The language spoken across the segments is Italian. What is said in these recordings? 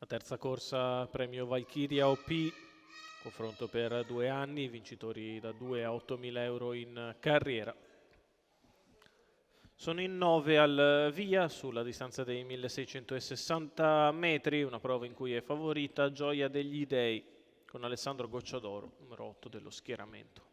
La terza corsa premio Valkyria OP, confronto per 2 anni, vincitori da 2 a 8.000 euro in carriera. Sono in 9 al via sulla distanza dei 1660 metri, una prova in cui è favorita Gioia degli Dei con Alessandro Gocciadoro, numero 8 dello schieramento.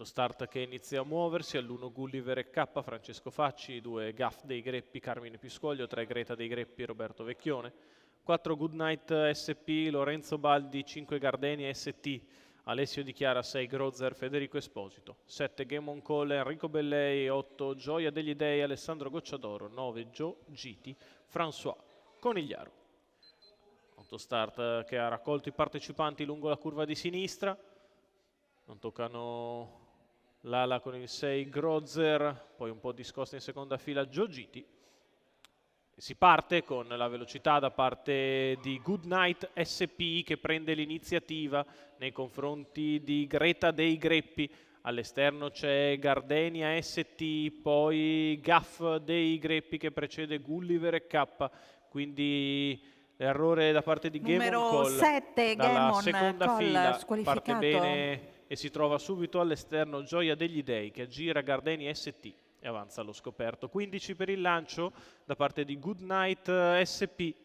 Start che inizia a muoversi all'1 Gulliver e K, Francesco Facci, 2 Gaff dei Greppi, Carmine Piscoglio, 3 Greta dei Greppi, Roberto Vecchione, 4 Goodnight SP, Lorenzo Baldi, 5 Gardenia ST, Alessio Di Chiara, 6 Grozer, Federico Esposito, 7 Game on Call, Enrico Bellei, 8 Gioia degli Dei, Alessandro Gocciadoro, 9 Joe Giti, François Conigliaro. Autostart che ha raccolto i partecipanti lungo la curva di sinistra, non toccano l'ala con il 6 Grozer, poi un po' discosta in seconda fila Joe Giti. Si parte con la velocità da parte di Goodnight SP che prende l'iniziativa nei confronti di Greta dei Greppi. All'esterno c'è Gardenia ST, poi Gaff dei Greppi che precede Gulliver e K, quindi l'errore da parte di Game on Call. 7 dalla Game seconda on fila Call, parte bene e si trova subito all'esterno Gioia degli Dei che aggira Gardenia ST e avanza allo scoperto. 15 per il lancio da parte di Goodnight SP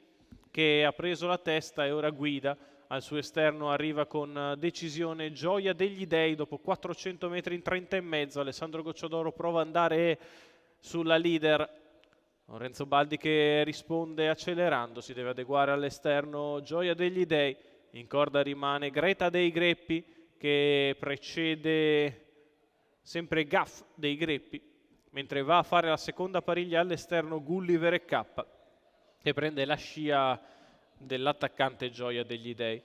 che ha preso la testa e ora guida. Al suo esterno arriva con decisione Gioia degli Dei dopo 400 metri in 30 e mezzo. Alessandro Gocciadoro prova ad andare sulla leader. Lorenzo Baldi che risponde accelerando, si deve adeguare all'esterno Gioia degli Dei. In corda rimane Greta dei Greppi che precede sempre Gaff dei Greppi, mentre va a fare la seconda pariglia all'esterno Gulliver e K che prende la scia dell'attaccante Gioia degli Dei.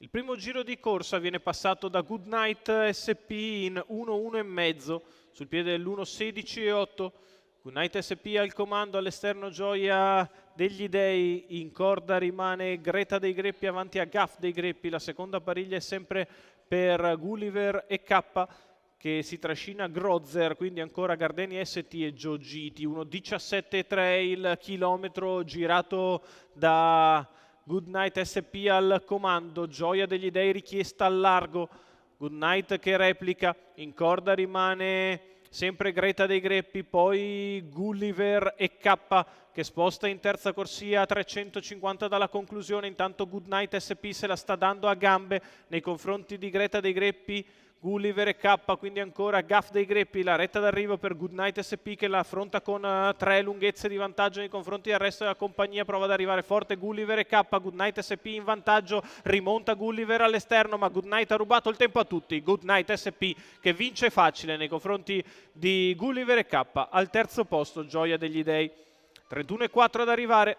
Il primo giro di corsa viene passato da Goodnight SP in 1-1,5 sul piede dell'1-16,8. Goodnight SP al comando, all'esterno Gioia degli Dei, in corda rimane Greta dei Greppi avanti a Gaff dei Greppi. La seconda pariglia è sempre per Gulliver e K che si trascina Grozer, quindi ancora Gardenia ST e Joe Giti. 1:17,3 il chilometro girato da Goodnight SP al comando. Gioia degli Dei richiesta al largo, Goodnight che replica, in corda rimane sempre Greta dei Greppi, poi Gulliver e K che sposta in terza corsia a 350 dalla conclusione. Intanto Goodnight SP se la sta dando a gambe nei confronti di Greta dei Greppi, Gulliver e K, quindi ancora Gaff dei Greppi, la retta d'arrivo per Goodnight SP che la affronta con 3 lunghezze di vantaggio nei confronti del resto della compagnia. Prova ad arrivare forte Gulliver e K, Goodnight SP in vantaggio, rimonta Gulliver all'esterno ma Goodnight ha rubato il tempo a tutti. Goodnight SP che vince facile nei confronti di Gulliver e K. Al terzo posto Gioia degli Dei, 31,4 ad arrivare.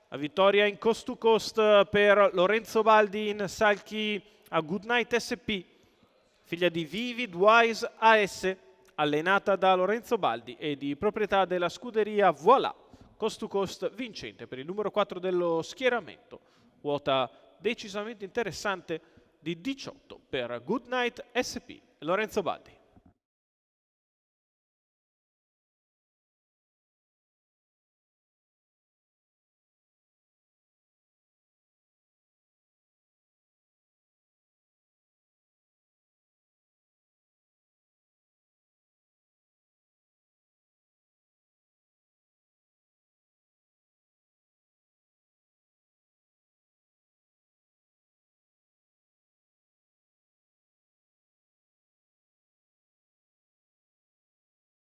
La vittoria in coast to coast per Lorenzo Baldi in salchi a Goodnight SP, figlia di Vivid Wise AS, allenata da Lorenzo Baldi e di proprietà della scuderia Voilà. Coast to coast vincente per il numero 4 dello schieramento. Quota decisamente interessante di 18 per Goodnight SP. Lorenzo Baldi.